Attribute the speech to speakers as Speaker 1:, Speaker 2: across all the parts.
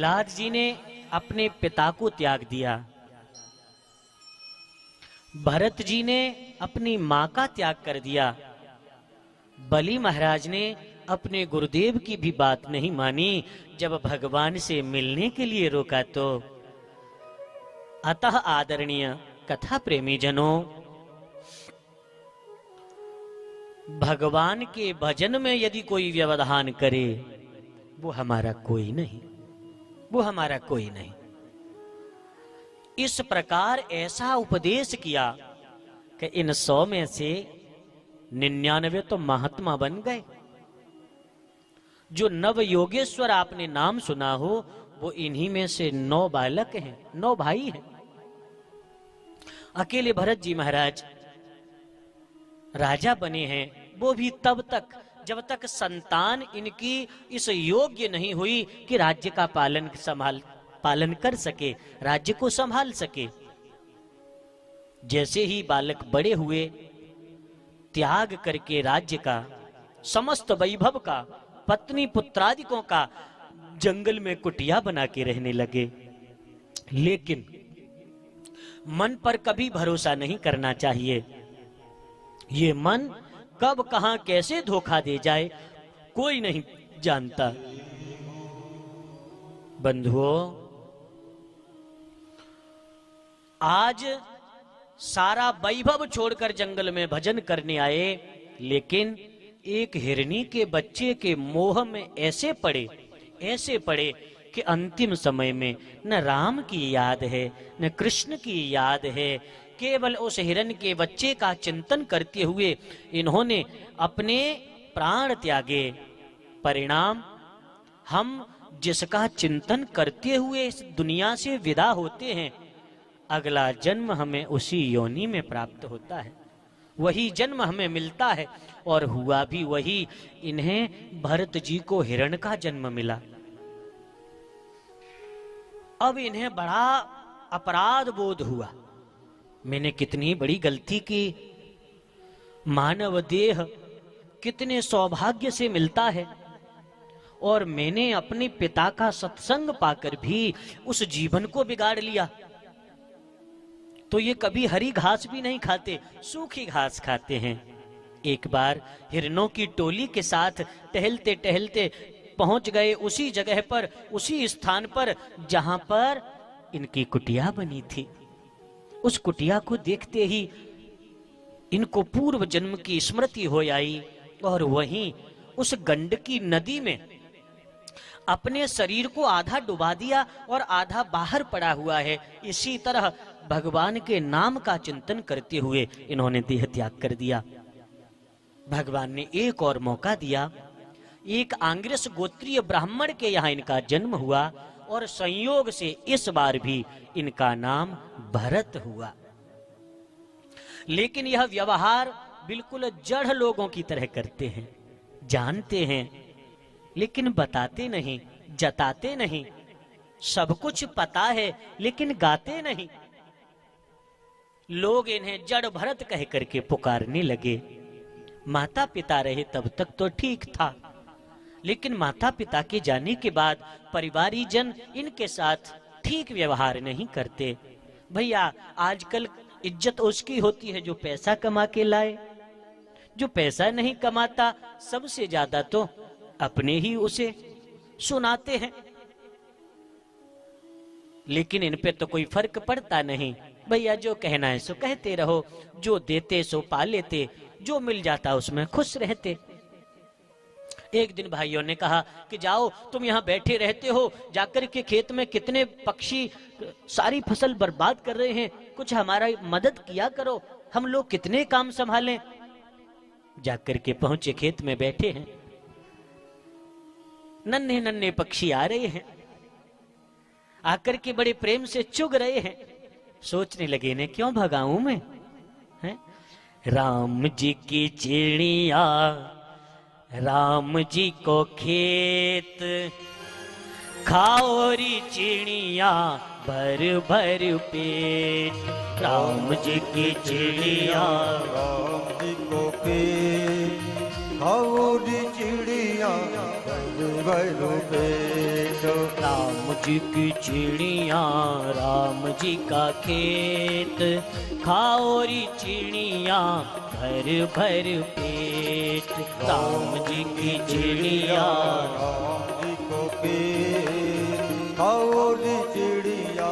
Speaker 1: प्रहलाद जी ने अपने पिता को त्याग दिया, भरत जी ने अपनी मां का त्याग कर दिया, बलि महाराज ने अपने गुरुदेव की भी बात नहीं मानी जब भगवान से मिलने के लिए रोका। तो अतः आदरणीय कथा प्रेमी जनों, भगवान के भजन में यदि कोई व्यवधान करे वो हमारा कोई नहीं, वो हमारा कोई नहीं। इस प्रकार ऐसा उपदेश किया कि इन 100 में से 99 तो महात्मा बन गए। जो नव योगेश्वर आपने नाम सुना हो वो इन्हीं में से 9 बालक हैं, 9 भाई हैं। अकेले भरत जी महाराज राजा बने हैं, वो भी तब तक जब तक संतान इनकी इस योग्य नहीं हुई कि राज्य का पालन कर सके, राज्य को संभाल सके। जैसे ही बालक बड़े हुए, त्याग करके राज्य का, समस्त वैभव का, पत्नी पुत्रादिकों का जंगल में कुटिया बना के रहने लगे। लेकिन मन पर कभी भरोसा नहीं करना चाहिए। ये मन कब कहां कैसे धोखा दे जाए कोई नहीं जानता। बंधुओं, आज सारा वैभव छोड़कर जंगल में भजन करने आए, लेकिन एक हिरनी के बच्चे के मोह में ऐसे पड़े कि अंतिम समय में न राम की याद है न कृष्ण की याद है। केवल उस हिरण के बच्चे का चिंतन करते हुए इन्होंने अपने प्राण त्यागे। परिणाम, हम जिसका चिंतन करते हुए इस दुनिया से विदा होते हैं, अगला जन्म हमें उसी योनि में प्राप्त होता है, वही जन्म हमें मिलता है। और हुआ भी वही। इन्हें भरत जी को हिरण का जन्म मिला। अब इन्हें बड़ा अपराध बोध हुआ, मैंने कितनी बड़ी गलती की। मानव देह कितने सौभाग्य से मिलता है और मैंने अपने पिता का सत्संग पाकर भी उस जीवन को बिगाड़ लिया। तो ये कभी हरी घास भी नहीं खाते, सूखी घास खाते हैं। एक बार हिरणों की टोली के साथ टहलते टहलते पहुंच गए उसी जगह पर, उसी स्थान पर जहां पर इनकी कुटिया बनी थी। उस कुटिया को देखते ही इनको पूर्व जन्म की स्मृति हो आई और वहीं उस गंडकी नदी में अपने शरीर को आधा डुबा दिया और आधा बाहर पड़ा हुआ है। इसी तरह भगवान के नाम का चिंतन करते हुए इन्होंने देह त्याग कर दिया। भगवान ने एक और मौका दिया। एक आंग्रस गोत्रीय ब्राह्मण के यहाँ इनका जन्म हुआ और संयोग से इस बार भी इनका नाम भरत हुआ। लेकिन यह व्यवहार बिल्कुल जड़ लोगों की तरह करते हैं, जानते हैं लेकिन बताते नहीं, जताते नहीं। सब कुछ पता है लेकिन गाते नहीं। लोग इन्हें जड़ भरत कह करके पुकारने लगे। माता पिता रहे तब तक तो ठीक था, लेकिन माता पिता के जाने के बाद परिवारी जन इनके साथ ठीक व्यवहार नहीं करते। भैया, आजकल इज्जत उसकी होती है जो पैसा कमा के लाए। जो पैसा नहीं कमाता सबसे ज्यादा तो अपने ही उसे सुनाते हैं। लेकिन इन पे तो कोई फर्क पड़ता नहीं। भैया, जो कहना है सो कहते रहो, जो देते सो पा लेते, जो मिल जाता उसमें खुश रहते। एक दिन भाइयों ने कहा कि जाओ, तुम यहाँ बैठे रहते हो, जाकर के खेत में कितने पक्षी सारी फसल बर्बाद कर रहे हैं, कुछ हमारा मदद किया करो, हम लोग कितने काम संभालें। जाकर के पहुंचे, खेत में बैठे हैं, नन्हे नन्हे पक्षी आ रहे हैं, आकर के बड़े प्रेम से चुग रहे हैं। सोचने लगे, इन्हें क्यों भगाऊं मैं, हैं? राम जी की चिड़िया, राम जी को खेत, खाओ री चिड़िया भर भर पेट। राम जी की चिड़िया,
Speaker 2: राम जी को खेत, खाओ री चिड़िया भर
Speaker 1: राम जी की चिड़िया राम जी का खेत, खाओ री चिड़िया भर भर पेट। राम जी की चिड़िया
Speaker 2: राम जी को खेत, खाओ री चिड़िया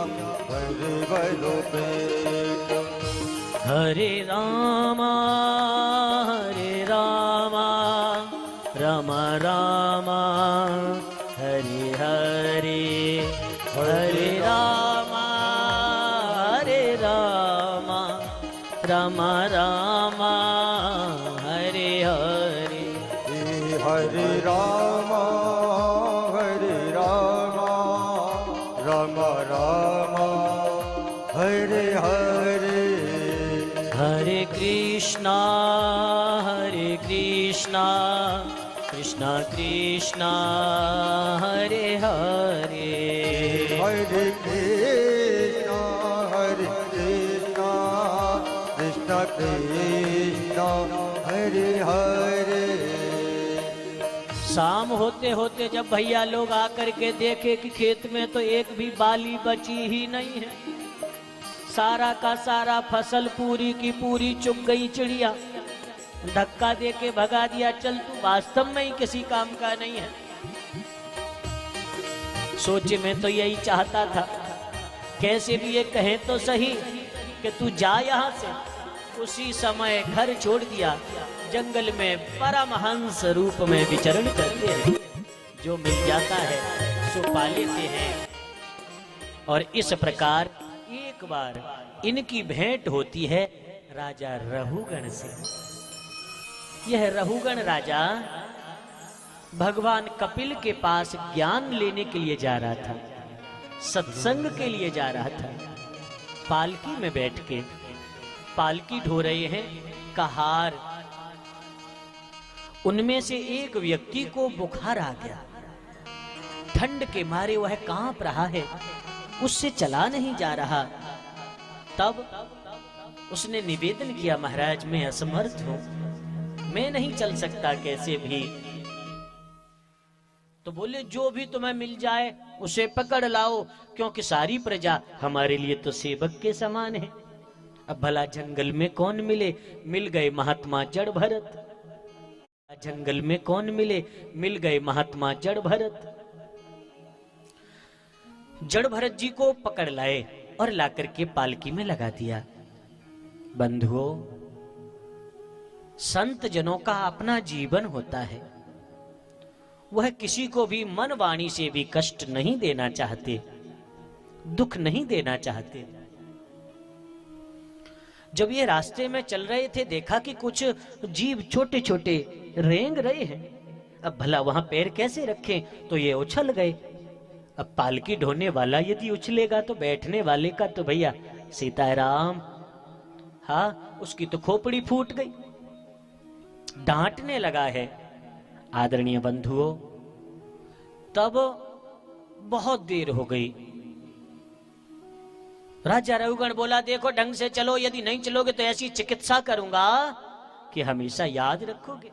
Speaker 2: भर भर पेट।
Speaker 1: हरे रामा राम रामा हरे हरे, हरे रामा राम रामा हरे हरे।
Speaker 2: हरे रामा राम राम हरे हरे।
Speaker 1: हरे कृष्णा कृष्णा कृष्णा हरे हरे।
Speaker 2: हरे कृष्णा कृष्णा कृष्णा हरे हरे।
Speaker 1: शाम होते होते जब भैया लोग आकर के देखे कि खेत में तो एक भी बाली बची ही नहीं है, सारा का सारा फसल पूरी की पूरी चुग गई चिड़िया, धक्का दे के भगा दिया, चल तू वास्तव में ही किसी काम का नहीं है। सोचे में तो यही चाहता था, कैसे भी ये कहे तो सही कि तू जा यहां से। उसी समय घर छोड़ दिया, जंगल में परमहंस रूप में विचरण करते हैं, जो मिल जाता है सो पा लेते हैं। और इस प्रकार एक बार इनकी भेंट होती है राजा रहुगण से। यह रहुगण राजा भगवान कपिल के पास ज्ञान लेने के लिए जा रहा था, सत्संग के लिए जा रहा था। पालकी में बैठ के पालकी ढो रहे हैं कहार। उनमें से एक व्यक्ति को बुखार आ गया, ठंड के मारे वह कांप रहा है, उससे चला नहीं जा रहा। तब उसने निवेदन किया, महाराज मैं असमर्थ हूं, मैं नहीं चल सकता कैसे भी। तो बोले जो भी तुम्हें मिल जाए उसे पकड़ लाओ, क्योंकि सारी प्रजा हमारे लिए तो सेवक के समान है। अब भला जंगल में कौन मिले, मिल गए महात्मा जड़ भरत। जंगल में कौन मिले, मिल गए महात्मा जड़ भरत। जड़ भरत जी को पकड़ लाए और लाकर के पालकी में लगा दिया। बंधुओं, संत जनों का अपना जीवन होता है, वह किसी को भी मन वाणी से भी कष्ट नहीं देना चाहते, दुख नहीं देना चाहते। जब ये रास्ते में चल रहे थे, देखा कि कुछ जीव छोटे छोटे रेंग रहे हैं। अब भला वहां पैर कैसे रखें, तो ये उछल गए। अब पालकी ढोने वाला यदि उछलेगा तो बैठने वाले का तो भैया सीताराम, हाँ उसकी तो खोपड़ी फूट गई। डांटने लगा है। आदरणीय बंधुओं, तब बहुत देर हो गई। राजा रघुगण बोला देखो ढंग से चलो, यदि नहीं चलोगे तो ऐसी चिकित्सा करूंगा कि हमेशा याद रखोगे।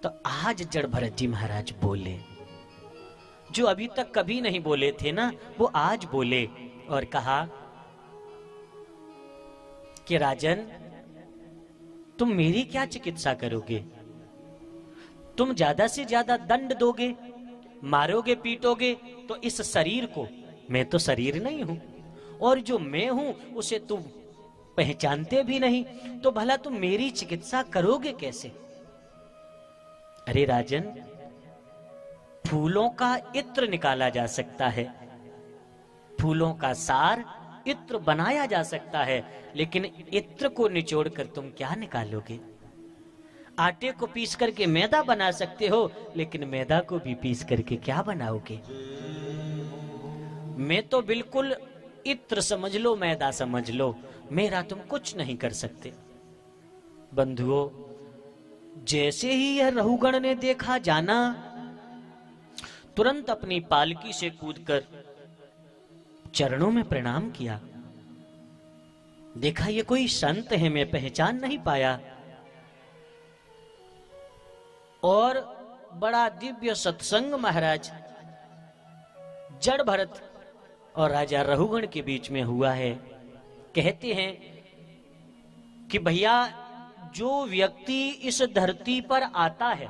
Speaker 1: तो आज जड़ भरत जी महाराज बोले, जो अभी तक कभी नहीं बोले थे ना, वो आज बोले और कहा कि राजन, तुम मेरी क्या चिकित्सा करोगे? तुम ज्यादा से ज्यादा दंड दोगे, मारोगे, पीटोगे तो इस शरीर को, मैं तो शरीर नहीं हूं, और जो मैं हूं उसे तुम पहचानते भी नहीं, तो भला तुम मेरी चिकित्सा करोगे कैसे? अरे राजन, फूलों का इत्र निकाला जा सकता है, फूलों का सार इत्र बनाया जा सकता है, लेकिन इत्र को निचोड़कर तुम क्या निकालोगे? आटे को पीस करके मैदा बना सकते हो, लेकिन मैदा को भी पीस करके क्या बनाओगे? मैं तो बिल्कुल इत्र समझ लो, मैदा समझ लो, मेरा तुम कुछ नहीं कर सकते। बंधुओं, जैसे ही यह रहुगण ने देखा जाना, तुरंत अपनी पालकी से कूदकर चरणों में प्रणाम किया। देखा ये कोई संत है, मैं पहचान नहीं पाया, और बड़ा दिव्य सत्संग महाराज जड़ भरत और राजा रघुगण के बीच में हुआ है। कहते हैं कि भैया, जो व्यक्ति इस धरती पर आता है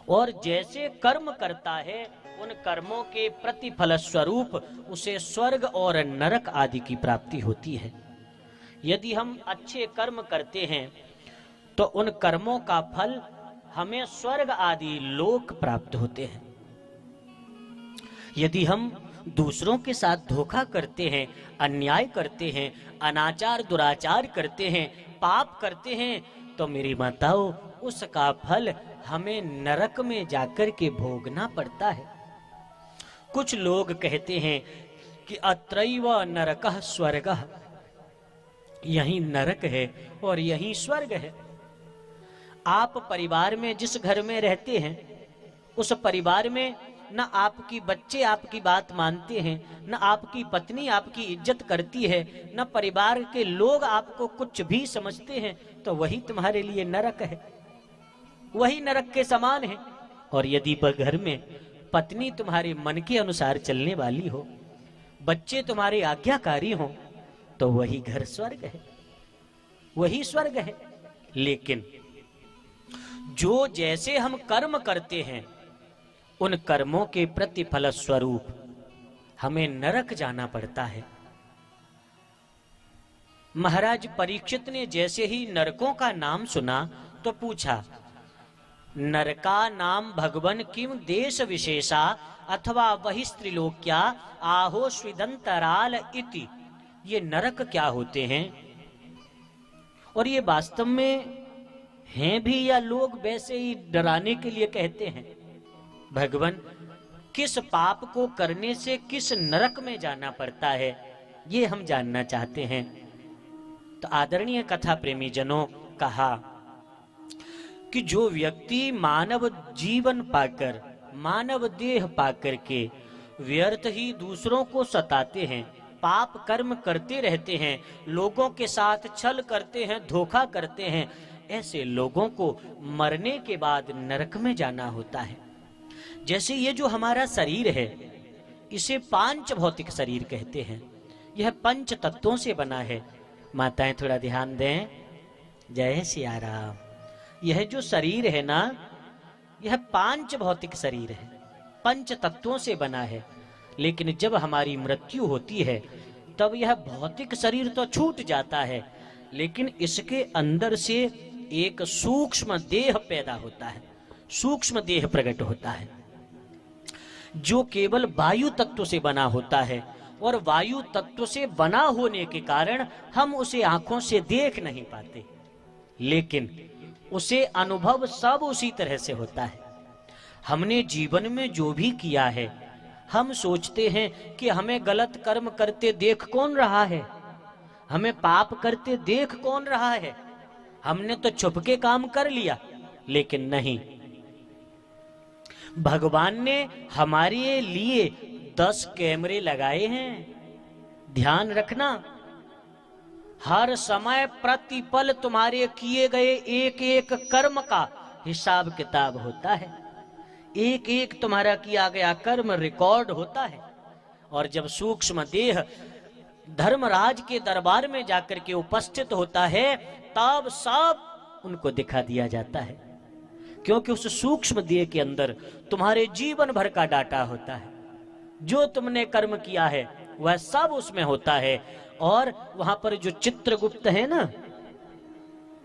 Speaker 1: और जैसे कर्म करता है, उन कर्मों के प्रतिफल स्वरूप उसे स्वर्ग और नरक आदि की प्राप्ति होती है। यदि हम अच्छे कर्म करते हैं तो उन कर्मों का फल हमें स्वर्ग आदि लोक प्राप्त होते हैं। यदि हम दूसरों के साथ धोखा करते हैं, अन्याय करते हैं, अनाचार दुराचार करते हैं, पाप करते हैं, तो मेरी माताओं, उसका फल हमें नरक में जाकर के भोगना पड़ता है। कुछ लोग कहते हैं कि अत्रैव नरकः स्वर्गः, यही नरक है और यही स्वर्ग है। आप परिवार में जिस घर में रहते हैं, उस परिवार में न आपकी बच्चे आपकी बात मानते हैं, न आपकी पत्नी आपकी इज्जत करती है, न परिवार के लोग आपको कुछ भी समझते हैं, तो वही तुम्हारे लिए नरक है, वही नरक के समान है। और यदि घर में पत्नी तुम्हारे मन के अनुसार चलने वाली हो, बच्चे तुम्हारे आज्ञाकारी हो, तो वही घर स्वर्ग है, वही स्वर्ग है। लेकिन जो जैसे हम कर्म करते हैं, उन कर्मों के प्रतिफल स्वरूप हमें नरक जाना पड़ता है। महाराज परीक्षित ने जैसे ही नरकों का नाम सुना तो पूछा, नरका नाम भगवन किम देश विशेषा अथवा वही स्त्रीलोक्या आहो स्विदंतराल इति। ये नरक क्या होते हैं और ये वास्तव में हैं भी या लोग वैसे ही डराने के लिए कहते हैं? भगवान, किस पाप को करने से किस नरक में जाना पड़ता है, ये हम जानना चाहते हैं। तो आदरणीय कथा प्रेमी जनों, कहा कि जो व्यक्ति मानव जीवन पाकर, मानव देह पाकर के व्यर्थ ही दूसरों को सताते हैं, पाप कर्म करते रहते हैं, लोगों के साथ छल करते हैं, धोखा करते हैं, ऐसे लोगों को मरने के बाद नरक में जाना होता है। जैसे ये जो हमारा शरीर है, इसे पांच भौतिक शरीर कहते हैं। यह पंच तत्वों से बना है। माताएं थोड़ा ध्यान दें। जय सिया राम। यह जो शरीर है ना, यह पांच भौतिक शरीर है, पंच तत्वों से बना है। लेकिन जब हमारी मृत्यु होती है, तब यह भौतिक शरीर तो छूट जाता है, लेकिन इसके अंदर से एक सूक्ष्म देह पैदा होता है, सूक्ष्म देह प्रकट होता है, जो केवल वायु तत्व से बना होता है। और वायु तत्व से बना होने के कारण हम उसे आंखों से देख नहीं पाते, लेकिन उसे अनुभव सब उसी तरह से होता है। हमने जीवन में जो भी किया है, हम सोचते हैं कि हमें गलत कर्म करते देख कौन रहा है, हमें पाप करते देख कौन रहा है, हमने तो छुपके काम कर लिया। लेकिन नहीं, भगवान ने हमारे लिए 10 कैमरे लगाए हैं। ध्यान रखना, हर समय प्रतिपल तुम्हारे किए गए एक एक कर्म का हिसाब किताब होता है, एक एक तुम्हारा किया गया कर्म रिकॉर्ड होता है। और जब सूक्ष्म देह धर्मराज के दरबार में जाकर के उपस्थित होता है, तब सब उनको दिखा दिया जाता है, क्योंकि उस सूक्ष्म देह के अंदर तुम्हारे जीवन भर का डाटा होता है। जो तुमने कर्म किया है वह सब उसमें होता है। और वहां पर जो चित्रगुप्त है ना,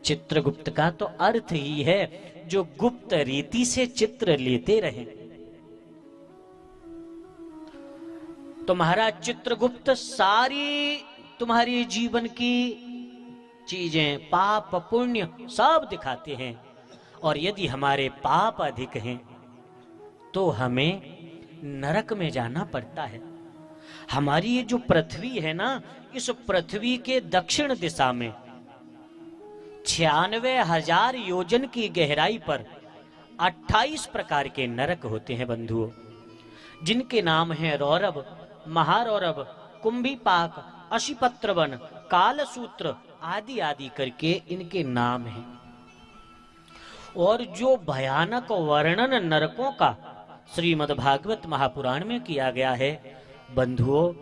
Speaker 1: चित्रगुप्त का तो अर्थ ही है जो गुप्त रीति से चित्र लेते रहे। तो महाराज चित्रगुप्त सारी तुम्हारी जीवन की चीजें, पाप पुण्य सब दिखाते हैं। और यदि हमारे पाप अधिक हैं तो हमें नरक में जाना पड़ता है। हमारी ये जो पृथ्वी है ना, इस पृथ्वी के दक्षिण दिशा में 96,000 योजन की गहराई पर 28 प्रकार के नरक होते हैं बंधुओं, जिनके नाम हैं रौरव, महारौरव, कुंभीपाक, अशिपत्रवन, कालसूत्र आदि आदि करके इनके नाम हैं। और जो भयानक वर्णन नरकों का श्रीमद् भागवत महापुराण में किया गया है, बंधुओं,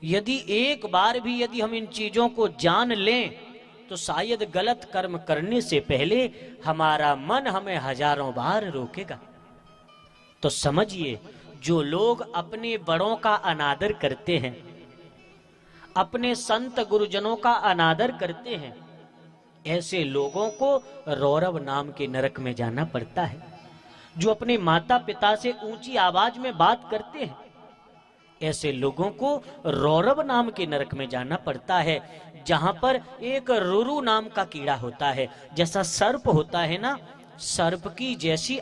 Speaker 1: यदि एक बार भी यदि हम इन चीजों को जान लें तो शायद गलत कर्म करने से पहले हमारा मन हमें हजारों बार रोकेगा। तो समझिए, जो लोग अपने बड़ों का अनादर करते हैं, अपने संत गुरुजनों का अनादर करते हैं, ऐसे लोगों को रौरव नाम के नरक में जाना पड़ता है। जो अपने माता पिता से ऊंची आवाज में बात करते हैं, ऐसे लोगों को रौरव नाम के नरक में जाना पड़ता है, जहां पर एक रुरु नाम का कीड़ा होता है। जैसा सर्प होता है ना, सर्प की जैसी